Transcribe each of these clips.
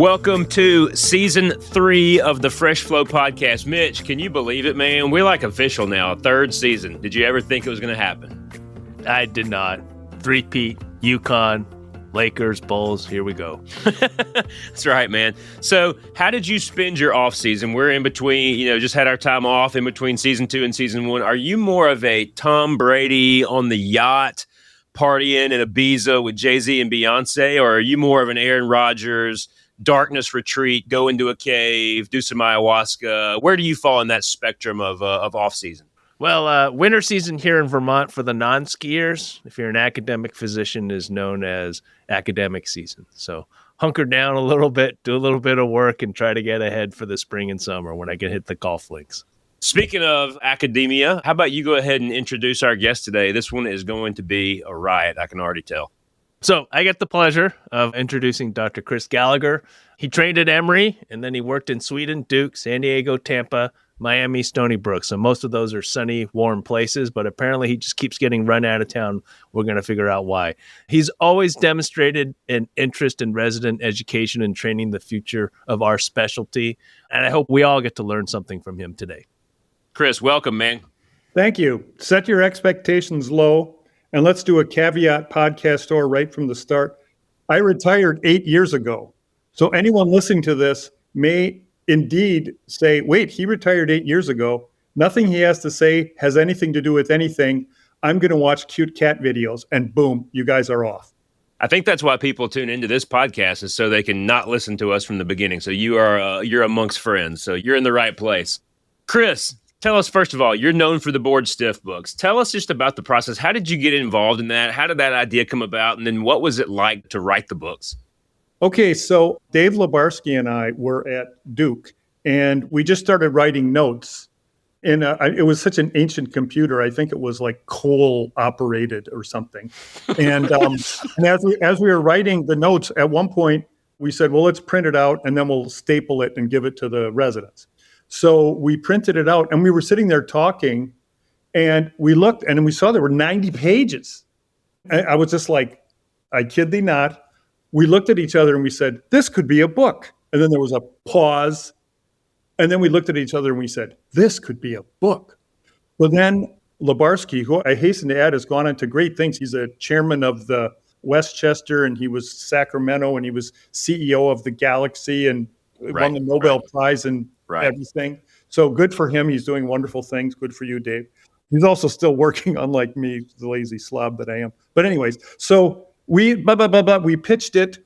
Welcome to Season 3 of the Fresh Flow Podcast. Mitch, can you believe it, man? We're like official now, third season. Did you ever think it was going to happen? I did not. Three-peat, UConn, Lakers, Bulls, here we go. That's right, man. So how did you spend your off season? We're in between, just had our time off in between Season 2 and Season 1. Are you more of a Tom Brady on the yacht partying in Ibiza with Jay-Z and Beyonce, or are you more of an Aaron Rodgers darkness retreat, go into a cave, do some ayahuasca? Where do you fall in that spectrum of off season? Well, winter season here in Vermont for the non-skiers, if you're an academic physician, is known as academic season. So hunker down a little bit, do a little bit of work, and try to get ahead for the spring and summer when I can hit the golf links. Speaking of academia, how about you go ahead and introduce our guest today? This one is going to be a riot, I can already tell. So I get the pleasure of introducing Dr. Chris Gallagher. He trained at Emory, and then he worked in Sweden, Duke, San Diego, Tampa, Miami, Stony Brook. So most of those are sunny, warm places, but apparently he just keeps getting run out of town. We're going to figure out why. He's always demonstrated an interest in resident education and training, the future of our specialty. And I hope we all get to learn something from him today. Chris, welcome, man. Thank you. Set your expectations low. And let's do a caveat podcast store right from the start. I retired 8 years ago. So anyone listening to this may indeed say, wait, he retired 8 years ago. Nothing he has to say has anything to do with anything. I'm going to watch cute cat videos, and boom, you guys are off. I think that's why people tune into this podcast, is so they can not listen to us from the beginning. So you're amongst friends. So you're in the right place. Chris, tell us, first of all, you're known for the Board Stiff books. Tell us just about the process. How did you get involved in that? How did that idea come about? And then what was it like to write the books? Okay, so Dave Lebarski and I were at Duke, and we just started writing notes. And it was such an ancient computer. I think it was like coal operated or something. And, and as we were writing the notes, at one point we said, well, let's print it out and then we'll staple it and give it to the residents. So we printed it out, and we were sitting there talking, and we looked and we saw there were 90 pages. And I was just like, I kid thee not. We looked at each other and we said, this could be a book. And then there was a pause. And then we looked at each other and we said, this could be a book. Well, then Lebarski, who I hasten to add has gone on to great things. He's a chairman of the Westchester, and he was Sacramento, and he was CEO of the Galaxy, and won the Nobel Prize and everything. So good for him. He's doing wonderful things. Good for you, Dave. He's also still working, unlike me, the lazy slob that I am. But anyways, so we pitched it,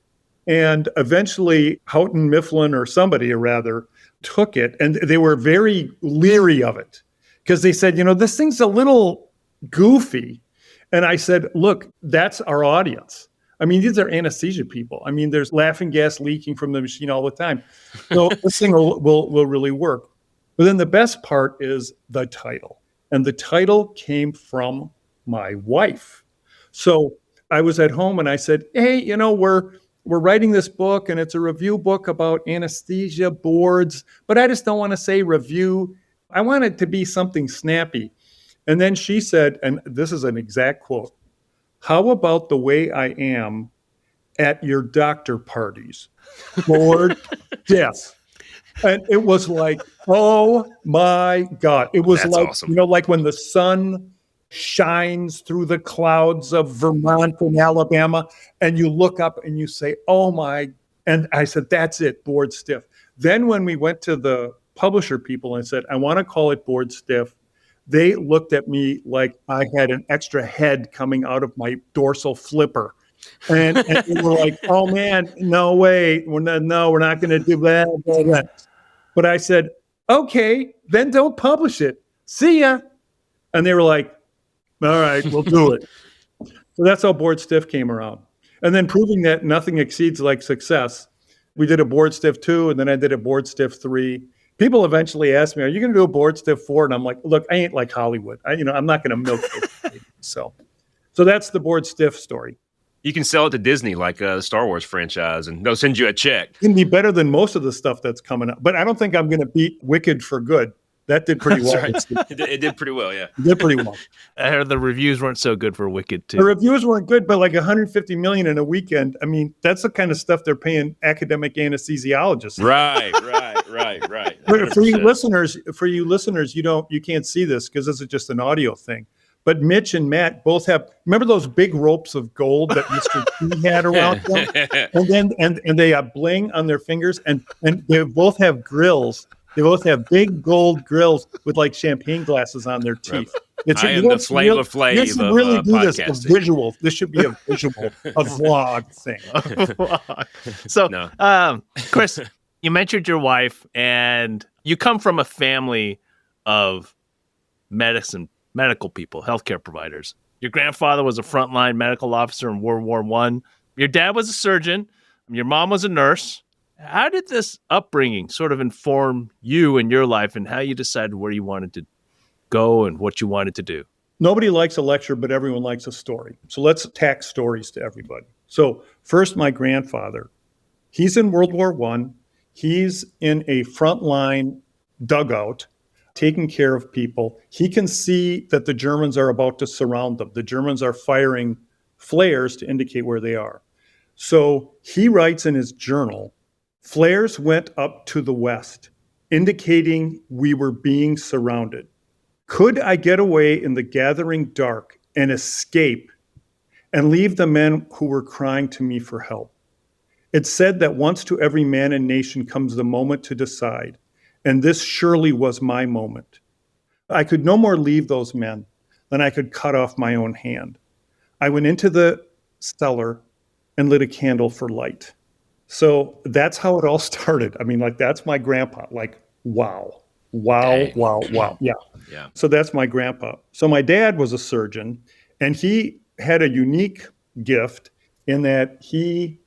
and eventually Houghton Mifflin, or somebody rather, took it, and they were very leery of it because they said, this thing's a little goofy. And I said, look, that's our audience. I mean, these are anesthesia people. I mean, there's laughing gas leaking from the machine all the time. So this thing will really work. But then the best part is the title. And the title came from my wife. So I was at home and I said, hey, we're writing this book, and it's a review book about anesthesia boards, but I just don't want to say review. I want it to be something snappy. And then she said, and this is an exact quote, how about the way I am at your doctor parties? Board death. And it was like, oh my God. It was That's like, awesome. like when the sun shines through the clouds of Vermont and Alabama, and you look up and you say, oh my, and I said, that's it, Board Stiff. Then when we went to the publisher people and said, I want to call it Board Stiff, they looked at me like I had an extra head coming out of my dorsal flipper. And they were like, oh man, no way. We're not going to do that. But I said, okay, then don't publish it. See ya. And they were like, all right, we'll do it. So that's how Board Stiff came around. And then proving that nothing exceeds like success, we did a Board Stiff 2, and then I did a Board Stiff 3. People eventually ask me, are you going to do a Board Stiff 4? And I'm like, look, I ain't like Hollywood. I'm not going to milk it. So that's the Board Stiff story. You can sell it to Disney like the Star Wars franchise, and they'll send you a check. It can be better than most of the stuff that's coming up. But I don't think I'm going to beat Wicked for good. That did pretty That's well. right. It did pretty well, yeah. It did pretty well. I heard the reviews weren't so good for Wicked too. The reviews weren't good, but like 150 million in a weekend. I mean, that's the kind of stuff they're paying academic anesthesiologists. Right. For you listeners, you can't see this because this is just an audio thing. But Mitch and Matt both have, remember those big ropes of gold that Mr. T had around them? And they have bling on their fingers, and they both have grills. They both have big gold grills with like champagne glasses on their teeth. I am the Flavor Flav This should of really do this podcasting. a visual. This should be a visual, a vlog thing. So, Chris, you mentioned your wife, and you come from a family of medical people, healthcare providers. Your grandfather was a frontline medical officer in World War I. Your dad was a surgeon. Your mom was a nurse. How did this upbringing sort of inform you and your life and how you decided where you wanted to go and what you wanted to do? Nobody likes a lecture, but everyone likes a story. So let's tack stories to everybody. So first, my grandfather, he's in World War I. He's in a frontline dugout taking care of people. He can see that the Germans are about to surround them. The Germans are firing flares to indicate where they are. So he writes in his journal, flares went up to the west, indicating we were being surrounded. Could I get away in the gathering dark and escape and leave the men who were crying to me for help? It said that once to every man and nation comes the moment to decide, and this surely was my moment. I could no more leave those men than I could cut off my own hand. I went into the cellar and lit a candle for light. So that's how it all started. I mean, like, that's my grandpa. Like, wow. Yeah. So that's my grandpa. So my dad was a surgeon, and he had a unique gift in that he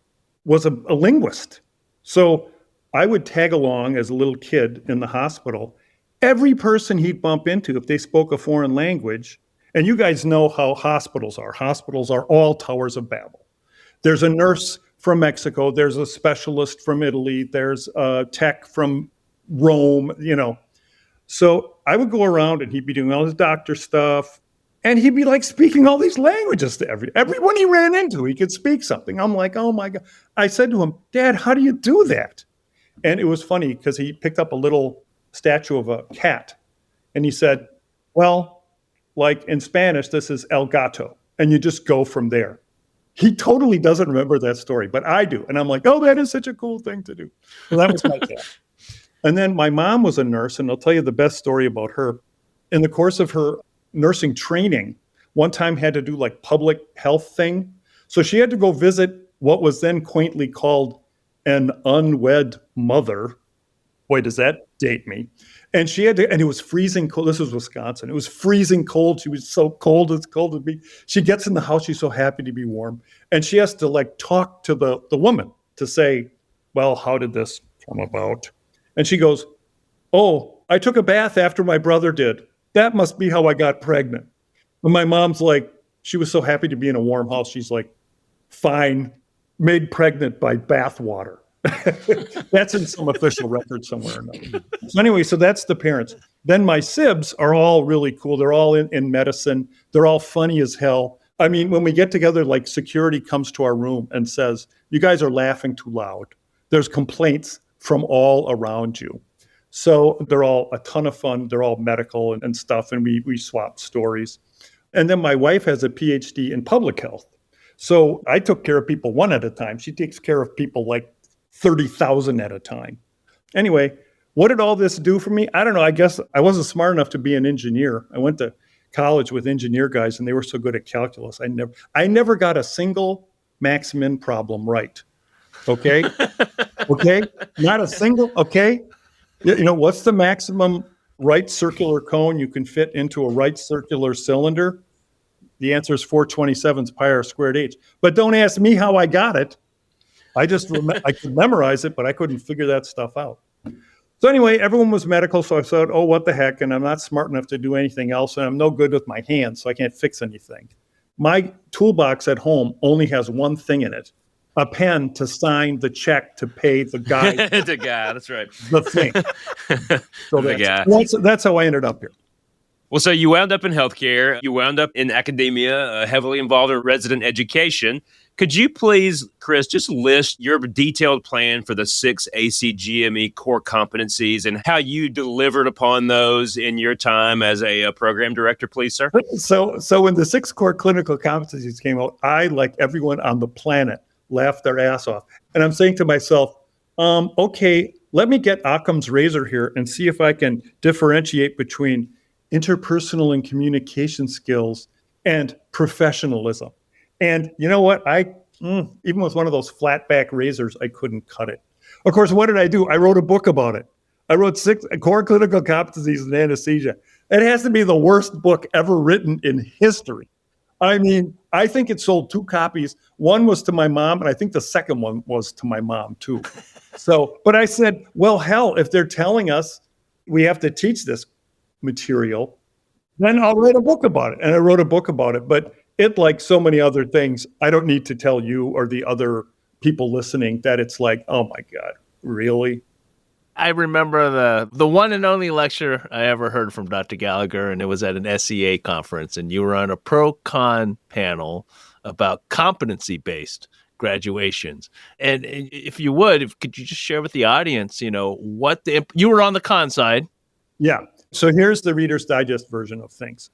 was a linguist. So I would tag along as a little kid in the hospital. Every person he'd bump into, if they spoke a foreign language, and you guys know how hospitals are. Hospitals are all towers of Babel. There's a nurse from Mexico. There's a specialist from Italy. There's a tech from Rome, So I would go around and he'd be doing all his doctor stuff. And he'd be like speaking all these languages to everyone he ran into. He could speak something. I'm like, oh my God. I said to him, Dad, how do you do that? And it was funny because he picked up a little statue of a cat. And he said, well, like in Spanish, this is El Gato. And you just go from there. He totally doesn't remember that story, but I do. And I'm like, oh, that is such a cool thing to do. So that was my dad. And then my mom was a nurse, and I'll tell you the best story about her. In the course of her nursing training, one time had to do like public health thing. So she had to go visit what was then quaintly called an unwed mother. Boy, does that date me. And she had to, and it was freezing cold. This was Wisconsin. It was freezing cold. She was so cold, it's cold to be. She gets in the house. She's so happy to be warm. And she has to like talk to the woman to say, well, how did this come about? And she goes, oh, I took a bath after my brother did. That must be how I got pregnant. And my mom's like, she was so happy to be in a warm house. She's like, fine, made pregnant by bath water. That's in some official record somewhere. So anyway, so that's the parents. Then my sibs are all really cool. They're all in medicine. They're all funny as hell. I mean, when we get together, like security comes to our room and says, you guys are laughing too loud. There's complaints from all around you. So they're all a ton of fun. They're all medical and stuff. And we swap stories. And then my wife has a PhD in public health. So I took care of people one at a time. She takes care of people like 30,000 at a time. Anyway, what did all this do for me? I don't know. I guess I wasn't smart enough to be an engineer. I went to college with engineer guys, and they were so good at calculus. I never got a single max-min problem right. Okay? Okay? Not a single, okay? What's the maximum right circular cone you can fit into a right circular cylinder? The answer is 4/27 pi r squared h. But don't ask me how I got it. I could memorize it, but I couldn't figure that stuff out. So anyway, everyone was medical, so I said, oh, what the heck, and I'm not smart enough to do anything else, and I'm no good with my hands, so I can't fix anything. My toolbox at home only has one thing in it, a pen to sign the check to pay the guy The guy, that's right. the thing. So The guy. that's how I ended up here. Well, so you wound up in healthcare. You wound up in academia, heavily involved in resident education. Could you please, Chris, just list your detailed plan for the 6 ACGME core competencies and how you delivered upon those in your time as a program director, please, sir? So when the 6 core clinical competencies came out, I, like everyone on the planet, laughed their ass off. And I'm saying to myself, okay, let me get Occam's razor here and see if I can differentiate between interpersonal and communication skills and professionalism. And you know what? Even with one of those flat back razors, I couldn't cut it. Of course, what did I do? I wrote a book about it. I wrote 6 core clinical competencies in anesthesia. It has to be the worst book ever written in history. I mean, I think it sold 2 copies. One was to my mom, and I think the second one was to my mom too. But I said, well, hell, if they're telling us we have to teach this material, then I'll write a book about it. And I wrote a book about it. But it, like so many other things, I don't need to tell you or the other people listening that it's like, oh my God, really? I remember the one and only lecture I ever heard from Dr. Gallagher, and it was at an SEA conference, and you were on a pro-con panel about competency-based graduations. And if you would, could you just share with the audience, you were on the con side. Yeah. So here's the Reader's Digest version of things.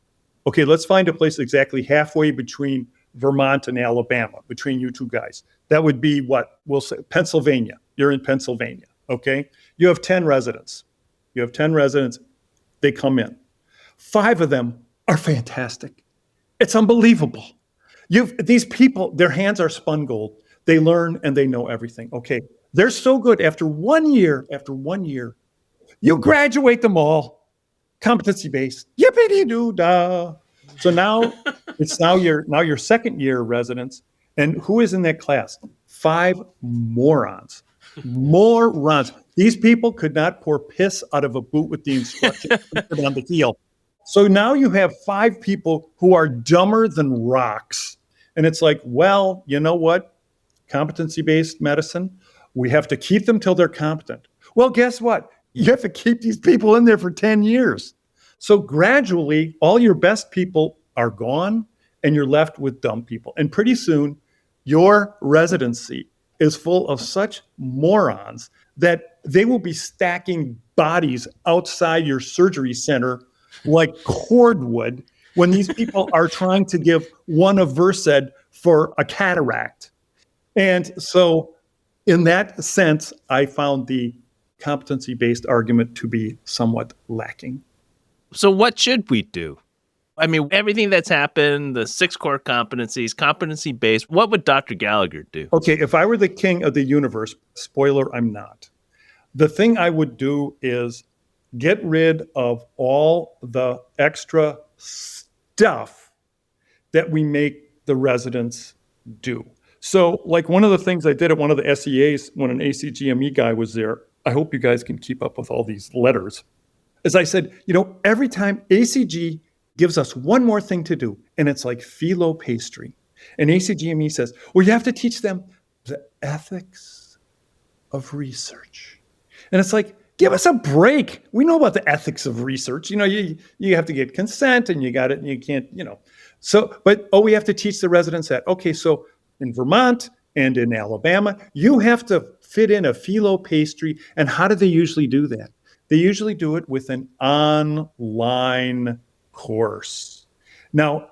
Okay, let's find a place exactly halfway between Vermont and Alabama, between you two guys. That would be what we'll say, Pennsylvania. You're in Pennsylvania, okay? You have 10 residents. They come in. 5 of them are fantastic. It's unbelievable. These people, their hands are spun gold. They learn and they know everything. Okay, they're so good. After 1 year, you graduate them all. Competency-based. Yippee-dee-doo-dah. So now it's your second year residents. And who is in that class? 5 morons. These people could not pour piss out of a boot with the instructions on the heel. So now you have 5 people who are dumber than rocks. And it's like, well, you know what? Competency-based medicine, we have to keep them till they're competent. Well, guess what? You have to keep these people in there for 10 years. So gradually, all your best people are gone and you're left with dumb people. And pretty soon, your residency is full of such morons that they will be stacking bodies outside your surgery center like cordwood when these people are trying to give one of Versed for a cataract. And so in that sense, I found the competency-based argument to be somewhat lacking. So what should we do? I mean, everything that's happened, the 6 core competencies, competency-based, what would Dr. Gallagher do? Okay, if I were the king of the universe, spoiler, I'm not. The thing I would do is get rid of all the extra stuff that we make the residents do. So, like one of the things I did at one of the SEAs when an ACGME guy was there, I hope you guys can keep up with all these letters, is I said, every time ACG gives us one more thing to do, and it's like phyllo pastry. And ACGME says, well, you have to teach them the ethics of research. And it's like, give us a break. We know about the ethics of research. You have to get consent and you got it and you can't, So, we have to teach the residents that. Okay, so in Vermont and in Alabama, you have to fit in a phyllo pastry. And how do they usually do that? They usually do it with an online course. Now,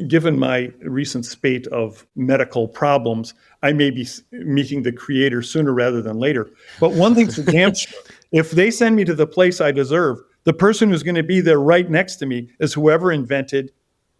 given my recent spate of medical problems, I may be meeting the creator sooner rather than later. But one thing's for damn sure, if they send me to the place I deserve, the person who's going to be there right next to me is whoever invented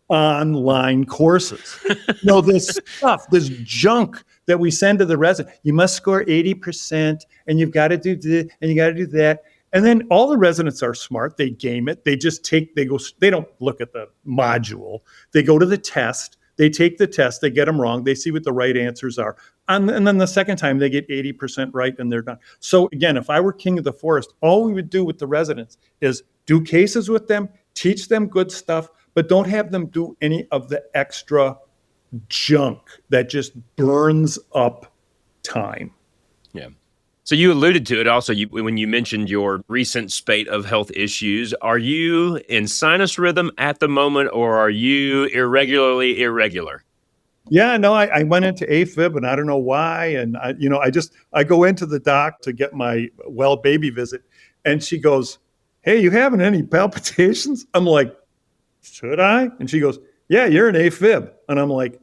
online courses. This stuff, this junk that we send to the resident. You must score 80%, and you've got to do this, and you got to do that. And then all the residents are smart. They game it. They don't look at the module. They go to the test. They take the test. They get them wrong. They see what the right answers are. And then the second time they get 80% right and they're done. So again, if I were king of the forest, all we would do with the residents is do cases with them, teach them good stuff, but don't have them do any of the extra junk that just burns up time. Yeah. So you alluded to it also when you mentioned your recent spate of health issues. Are you in sinus rhythm at the moment, or are you irregularly irregular? Yeah, no, I went into AFib and I don't know why. And I go into the doc to get my well baby visit, and she goes, "Hey, you having any palpitations?" I'm like, "Should I?" And she goes, "Yeah, you're an AFib." And I'm like,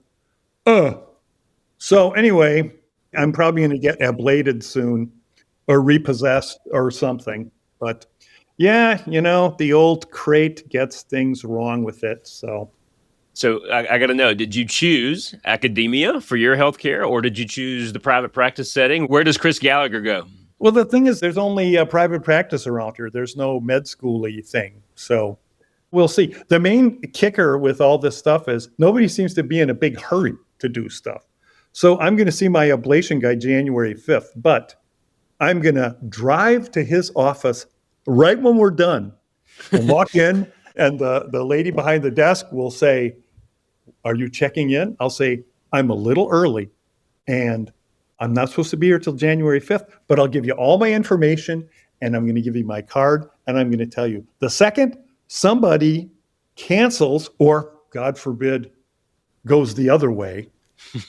"Uh." So anyway, I'm probably going to get ablated soon or repossessed or something. But yeah, the old crate gets things wrong with it. So I got to know, did you choose academia for your healthcare, or did you choose the private practice setting? Where does Chris Gallagher go? Well, the thing is, there's only a private practice around here. There's no med school-y thing. So we'll see. The main kicker with all this stuff is nobody seems to be in a big hurry to do stuff. So I'm going to see my ablation guy January 5th, but I'm going to drive to his office right when we're done and walk in, and the lady behind the desk will say, "Are you checking in?" I'll say, "I'm a little early, and I'm not supposed to be here till January 5th, but I'll give you all my information, and I'm going to give you my card, and I'm going to tell you the second somebody cancels or, God forbid, goes the other way,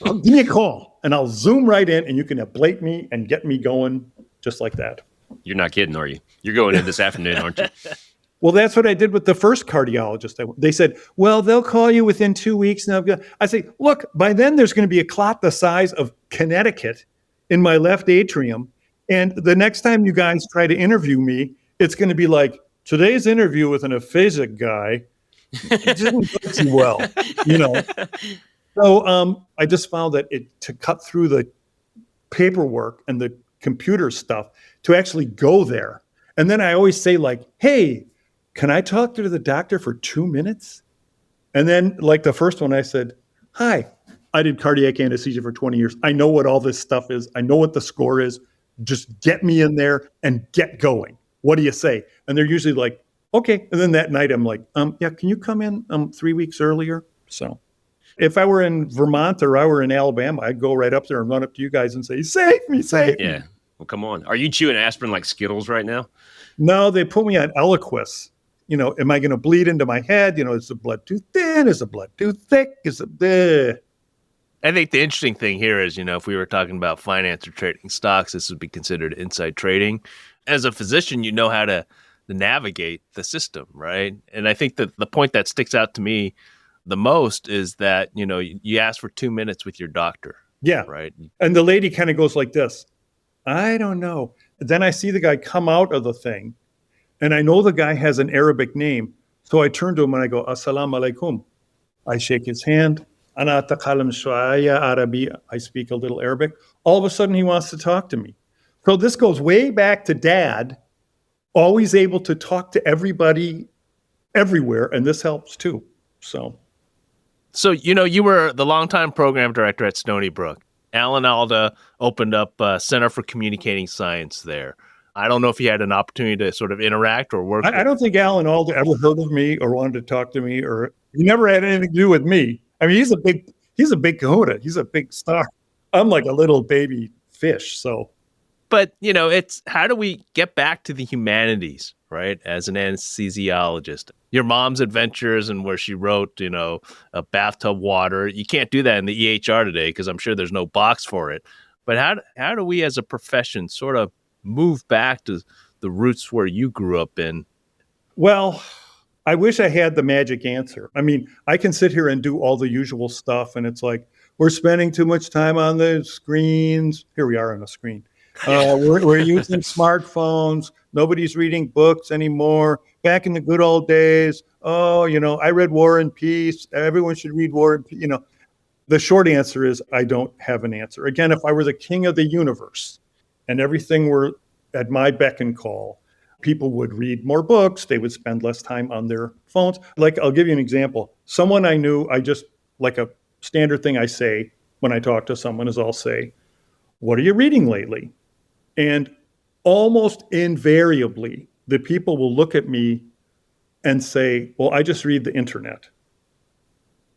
give me a call, and I'll zoom right in, and you can ablate me and get me going just like that." You're not kidding, are you? You're going in this afternoon, aren't you? Well, that's what I did with the first cardiologist. They said, "Well, they'll call you within 2 weeks." And I say, "Look, by then there's going to be a clot the size of Connecticut in my left atrium. And the next time you guys try to interview me, it's going to be like, today's interview with an aphasic guy didn't go too well, you know." So I just found that to cut through the paperwork and the computer stuff to actually go there. And then I always say, like, "Hey, can I talk to the doctor for 2 minutes?" And then, like the first one, I said, "Hi, I did cardiac anesthesia for 20 years. I know what all this stuff is. I know what the score is. Just get me in there and get going. What do you say?" And they're usually like, "Okay." And then that night I'm like, "Yeah, can you come in 3 weeks earlier?" So if I were in Vermont or I were in Alabama, I'd go right up there and run up to you guys and say, "Save me, save me." Yeah. Well, come on. Are you chewing aspirin like Skittles right now? No, they put me on Eliquis. Am I going to bleed into my head? Is the blood too thin? Is the blood too thick? Is it bleh? I think the interesting thing here is, if we were talking about finance or trading stocks, this would be considered inside trading. As a physician, you know how to navigate the system, right? And I think that the point that sticks out to me the most is that, you ask for 2 minutes with your doctor. Yeah. Right. And the lady kind of goes like this, "I don't know." Then I see the guy come out of the thing, and I know the guy has an Arabic name. So I turn to him and I go, "Assalamu alaikum." I shake his hand. Ana atakalam shwaya Arabi. I speak a little Arabic. All of a sudden, he wants to talk to me. So this goes way back to Dad, always able to talk to everybody everywhere. And this helps too. So, you were the longtime program director at Stony Brook. Alan Alda opened up a Center for Communicating Science there. I don't know if you had an opportunity to sort of interact or work. I don't think Alan Alda ever heard of me or wanted to talk to me, or he never had anything to do with me. I mean, he's a big kahuna. He's a big star. I'm like a little baby fish. So, but it's how do we get back to the humanities, right? As an anesthesiologist, your mom's adventures and where she wrote, a bathtub water. You can't do that in the EHR today because I'm sure there's no box for it. But how do we as a profession sort of move back to the roots where you grew up in? Well, I wish I had the magic answer. I mean, I can sit here and do all the usual stuff, and it's like, we're spending too much time on the screens. Here we are on a screen. We're using smartphones. Nobody's reading books anymore. Back in the good old days, I read War and Peace. Everyone should read War and Peace. The short answer is I don't have an answer. Again, if I were the king of the universe and everything were at my beck and call, people would read more books. They would spend less time on their phones. Like, I'll give you an example. Someone I knew, like a standard thing I say when I talk to someone is I'll say, "What are you reading lately?" And almost invariably, the people will look at me and say, "Well, I just read the internet."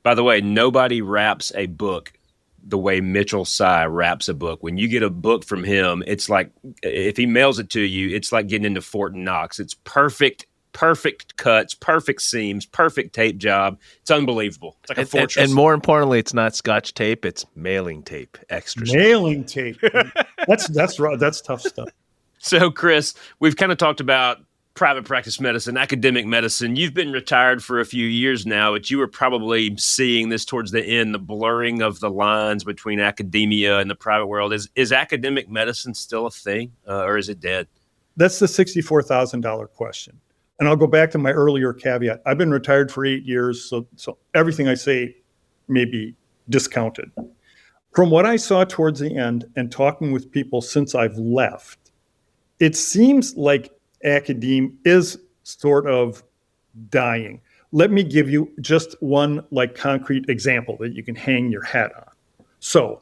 By the way, nobody wraps a book the way Mitchell Sy wraps a book. When you get a book from him, it's like, if he mails it to you, it's like getting into Fort Knox. It's perfect cuts, perfect seams, perfect tape job. It's unbelievable. It's like a fortress. And more importantly, it's not Scotch tape, it's mailing tape. Extra mailing tape. That's tough stuff. So, Chris, we've kind of talked about private practice medicine, academic medicine. You've been retired for a few years now, but you were probably seeing this towards the end, the blurring of the lines between academia and the private world. Is academic medicine still a thing, or is it dead? That's the $64,000 question. And I'll go back to my earlier caveat. I've been retired for 8 years, so everything I say may be discounted. From what I saw towards the end and talking with people since I've left, it seems like academia is sort of dying. Let me give you just one like concrete example that you can hang your hat on. So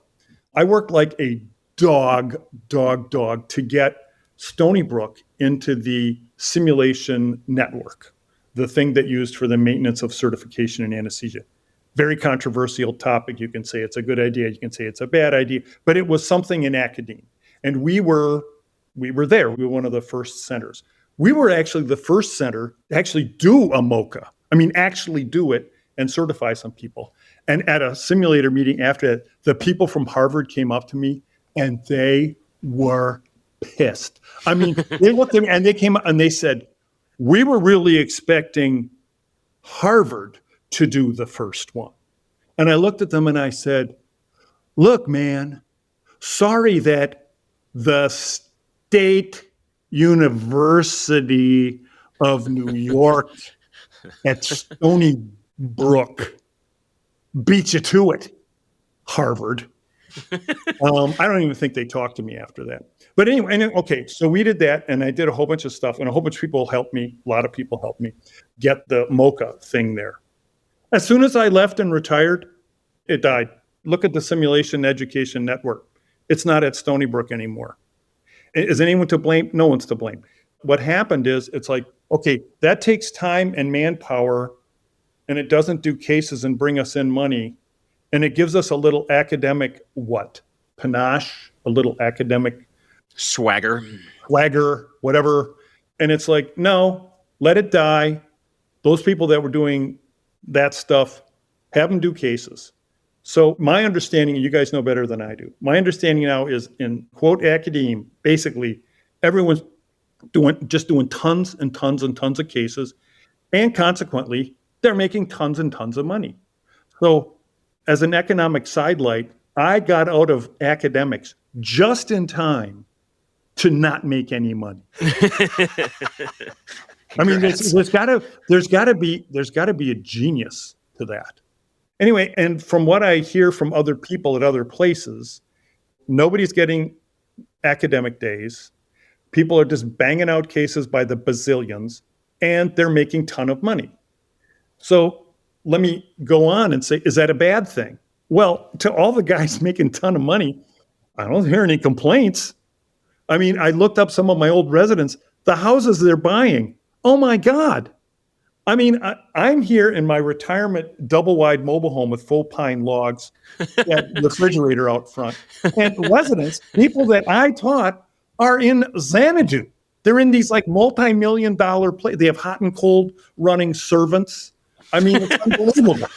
I worked like a dog to get Stony Brook into the simulation network, the thing that used for the maintenance of certification in anesthesia. Very controversial topic. You can say it's a good idea, you can say it's a bad idea, but it was something in academia. And we were there. We were one of the first centers. We were actually the first center to actually do a MOCA. I mean, actually do it and certify some people. And at a simulator meeting after that, the people from Harvard came up to me and they were pissed. I mean, they looked at me and they came up and they said, we were really expecting Harvard to do the first one. And I looked at them and I said, look, man, sorry that the State University of New York at Stony Brook beat you to it, Harvard. I don't even think they talked to me after that. But anyway, okay, so we did that, and I did a whole bunch of stuff, and a whole bunch of people helped me. A lot of people helped me get the MOCA thing there. As soon as I left and retired, it died. Look at the Simulation Education Network. It's not at Stony Brook anymore. Is anyone to blame? No one's to blame. What happened is it's like, okay, that takes time and manpower, and it doesn't do cases and bring us in money. And it gives us a little academic panache, a little academic swagger, whatever. And it's like, no, let it die. Those people that were doing that stuff, have them do cases. So my understanding, and you guys know better than I do, my understanding now is in quote academia, basically everyone's doing tons and tons and tons of cases. And consequently, they're making tons and tons of money. So as an economic sidelight, I got out of academics just in time to not make any money. I mean, there's got to be a genius to that. Anyway, and from what I hear from other people at other places, nobody's getting academic days. People are just banging out cases by the bazillions, and they're making a ton of money. So let me go on and say, is that a bad thing? Well, to all the guys making a ton of money, I don't hear any complaints. I mean, I looked up some of my old residents, the houses they're buying. Oh my God. I mean, I'm here in my retirement double-wide mobile home with full pine logs, and refrigerator out front. And residents, people that I taught, are in Xanadu. They're in these like multi-million-dollar places. They have hot and cold running servants. I mean, it's unbelievable.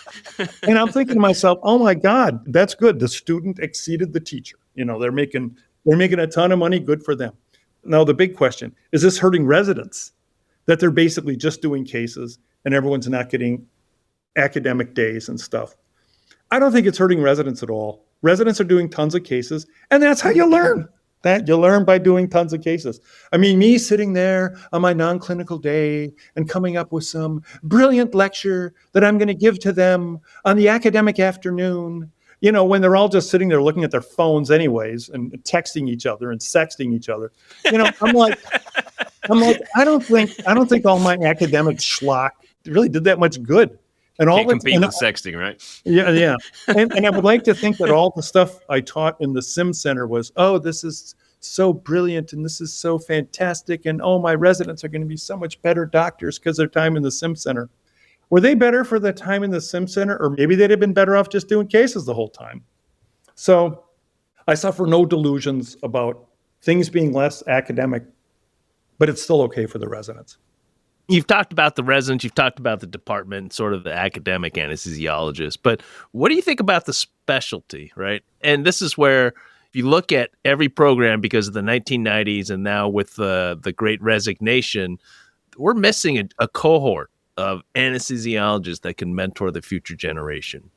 And I'm thinking to myself, oh my God, that's good. The student exceeded the teacher. You know, they're making a ton of money. Good for them. Now, the big question, is this hurting residents? That they're basically just doing cases and everyone's not getting academic days and stuff. I don't think it's hurting residents at all. Residents are doing tons of cases, and that's how you learn. That you learn by doing tons of cases. I mean, me sitting there on my non-clinical day and coming up with some brilliant lecture that I'm going to give to them on the academic afternoon, you know, when they're all just sitting there looking at their phones anyways and texting each other and sexting each other. You know, I'm like, I don't think all my academic schlock really did that much good. And all can't compete with sexting, right? Yeah. And I would like to think that all the stuff I taught in the Sim Center was, oh, this is so brilliant and this is so fantastic. And oh, my residents are going to be so much better doctors because their time in the Sim Center. Were they better for the time in the Sim Center? Or maybe they'd have been better off just doing cases the whole time. So I suffer no delusions about things being less academic, but it's still okay for the residents. You've talked about the residents, you've talked about the department, sort of the academic anesthesiologist, but what do you think about the specialty, right? And this is where, if you look at every program because of the 1990s and now with the Great Resignation, we're missing a cohort of anesthesiologists that can mentor the future generation.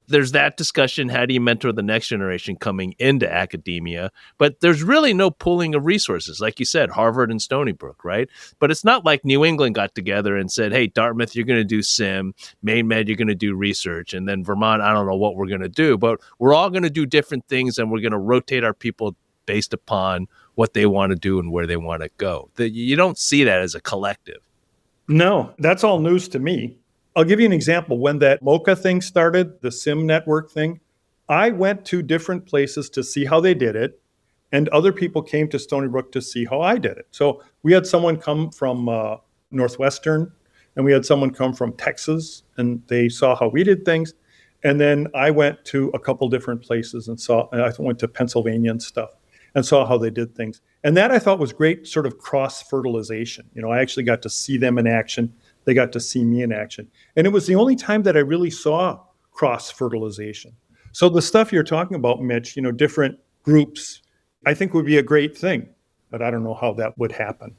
There's that discussion. How do you mentor the next generation coming into academia? But there's really no pooling of resources. Like you said, Harvard and Stony Brook, right? But it's not like New England got together and said, hey, Dartmouth, you're going to do sim, Maine Med, you're going to do research, and then Vermont, I don't know what we're going to do, but we're all going to do different things and we're going to rotate our people based upon what they want to do and where they want to go. You don't see that as a collective. No, that's all news to me. I'll give you an example. When that MOCA thing started, the SIM network thing, I went to different places to see how they did it, and other people came to Stony Brook to see how I did it. So we had someone come from Northwestern, and we had someone come from Texas, and they saw how we did things. And then I went to a couple different places and I went to Pennsylvania and stuff and saw how they did things. And that I thought was great sort of cross-fertilization. I actually got to see them in action. They got to see me in action. And it was the only time that I really saw cross-fertilization. So the stuff you're talking about, Mitch, different groups, I think would be a great thing. But I don't know how that would happen.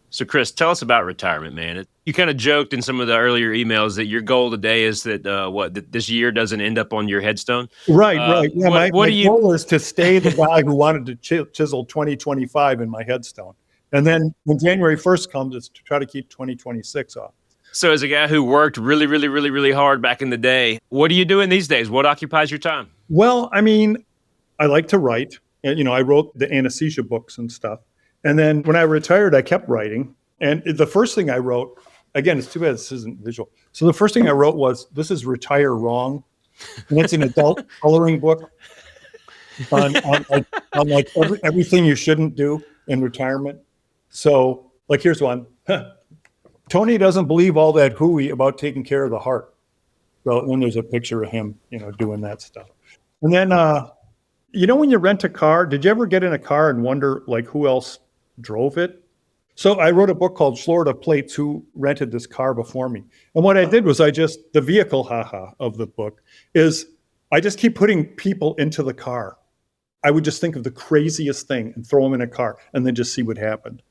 So, Chris, tell us about retirement, man. You kind of joked in some of the earlier emails that your goal today is that that this year doesn't end up on your headstone. Right. Yeah, my goal is to stay the guy who wanted to chisel 2025 in my headstone. And then when January 1st comes, it's to try to keep 2026 off. So as a guy who worked really, really, really, really hard back in the day, what are you doing these days? What occupies your time? Well, I like to write. And, I wrote the anesthesia books and stuff. And then when I retired, I kept writing. And the first thing I wrote, again, it's too bad this isn't visual. So the first thing I wrote was, this is Retire Wrong. And it's an adult coloring book on everything you shouldn't do in retirement. So, here's one. Tony doesn't believe all that hooey about taking care of the heart. So then there's a picture of him, doing that stuff. And then, when you rent a car, did you ever get in a car and wonder, who else drove it? So I wrote a book called Florida Plates, Who Rented This Car Before Me. And what I did was the vehicle of the book is I just keep putting people into the car. I would just think of the craziest thing and throw them in a car and then just see what happened.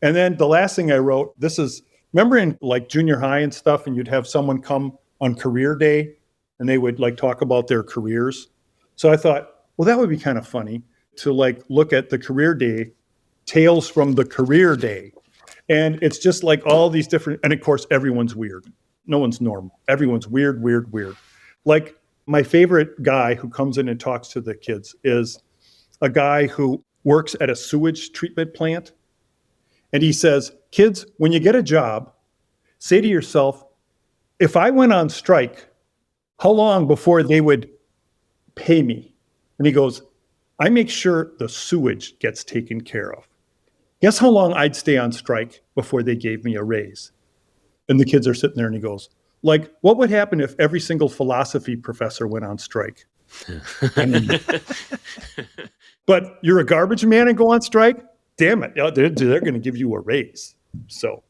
And then the last thing I wrote, remember in junior high and stuff, and you'd have someone come on career day and they would talk about their careers. So I thought, well, that would be kind of funny to look at the career day, tales from the career day. And it's just all these different, and of course, everyone's weird. No one's normal. Everyone's weird. My favorite guy who comes in and talks to the kids is a guy who works at a sewage treatment plant. And he says, kids, when you get a job, say to yourself, if I went on strike, how long before they would pay me? And he goes, I make sure the sewage gets taken care of. Guess how long I'd stay on strike before they gave me a raise? And the kids are sitting there and he goes, what would happen if every single philosophy professor went on strike? But you're a garbage man and go on strike? Damn it, they're going to give you a raise. So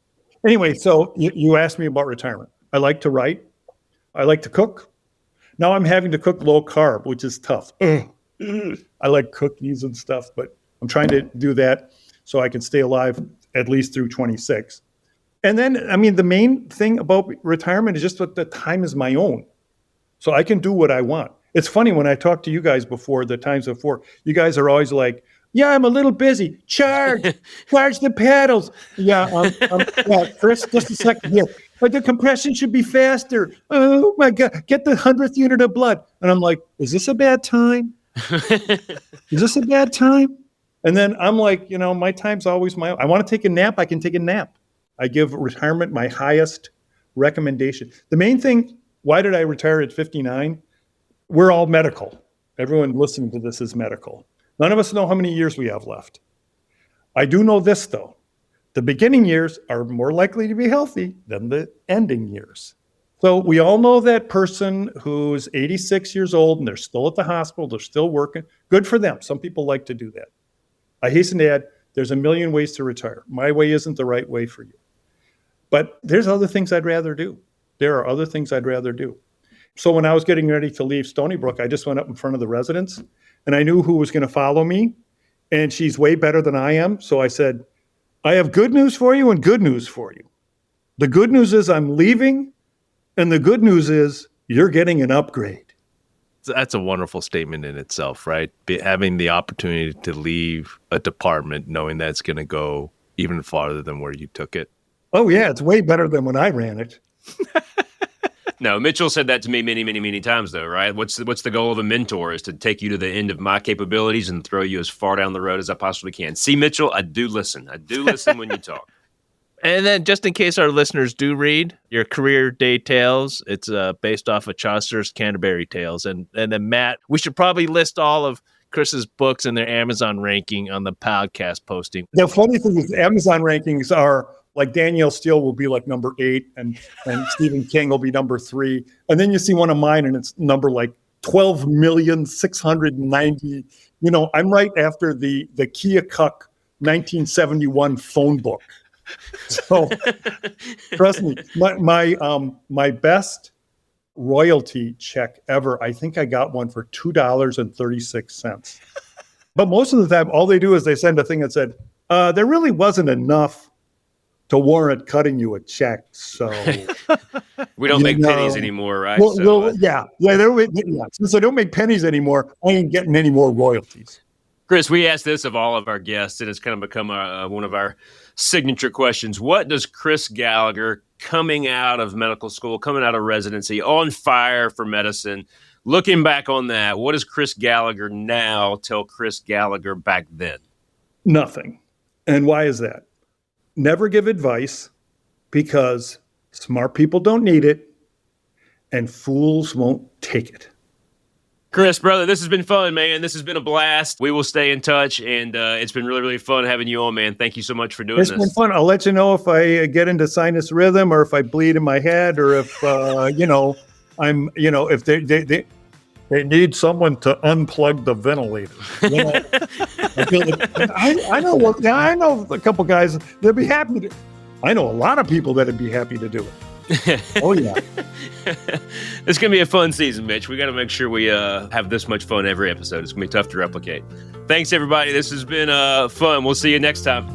anyway, you asked me about retirement. I like to write. I like to cook. Now I'm having to cook low carb, which is tough. I like cookies and stuff, but I'm trying to do that so I can stay alive at least through 26. And then, the main thing about retirement is just that the time is my own. So I can do what I want. It's funny when I talk to you guys before, the times before, you guys are always like, yeah, I'm a little busy. Charge the paddles. Yeah, Chris, just a second here. But the compression should be faster. Oh my God, get the 100th unit of blood. And I'm like, is this a bad time? Is this a bad time? And then I'm like, my time's always my own. I want to take a nap, I can take a nap. I give retirement my highest recommendation. The main thing, why did I retire at 59? We're all medical. Everyone listening to this is medical. None of us know how many years we have left. I do know this, though. The beginning years are more likely to be healthy than the ending years. So we all know that person who's 86 years old and they're still at the hospital, they're still working. Good for them. Some people like to do that. I hasten to add, there's a million ways to retire. My way isn't the right way for you. But there's other things I'd rather do. There are other things I'd rather do. So when I was getting ready to leave Stony Brook, I just went up in front of the residents and I knew who was going to follow me. And she's way better than I am. So I said, I have good news for you and good news for you. The good news is I'm leaving. And the good news is you're getting an upgrade. That's a wonderful statement in itself, right? Having the opportunity to leave a department knowing that it's going to go even farther than where you took it. Oh, yeah. It's way better than when I ran it. No, Mitchell said that to me many, many, many times, though, right? What's the goal of a mentor is to take you to the end of my capabilities and throw you as far down the road as I possibly can. See, Mitchell, I do listen. I do listen when you talk. And then just in case our listeners do read your career day tales, it's based off of Chaucer's Canterbury Tales. And then, Matt, we should probably list all of Chris's books and their Amazon ranking on the podcast posting. The funny thing is Amazon rankings are like Danielle Steele will be like number 8 and Stephen King will be number 3. And then you see one of mine and it's number like 12,690,000. You know, I'm right after the Keokuk 1971 phone book. So trust me, my best royalty check ever, I think I got one for $2.36. But most of the time, all they do is they send a thing that said, there really wasn't enough to warrant cutting you a check. So we don't make pennies anymore, right? Yeah. Since I don't make pennies anymore, I ain't getting any more royalties. Chris, we asked this of all of our guests, and it's kind of become one of our signature questions. What does Chris Gallagher, coming out of medical school, coming out of residency, on fire for medicine, looking back on that, what does Chris Gallagher now tell Chris Gallagher back then? Nothing. And why is that? Never give advice because smart people don't need it and fools won't take it. Chris, brother, this has been fun, man. This has been a blast. We will stay in touch, and it's been really, really fun having you on, man. Thank you so much for doing this. It's been fun. I'll let you know if I get into sinus rhythm or if I bleed in my head or if, if they need someone to unplug the ventilator. You know? I know a couple guys that'd be happy to. I know a lot of people that'd be happy to do it. Oh, yeah. It's going to be a fun season, Mitch. We got to make sure we have this much fun every episode. It's going to be tough to replicate. Thanks, everybody. This has been fun. We'll see you next time.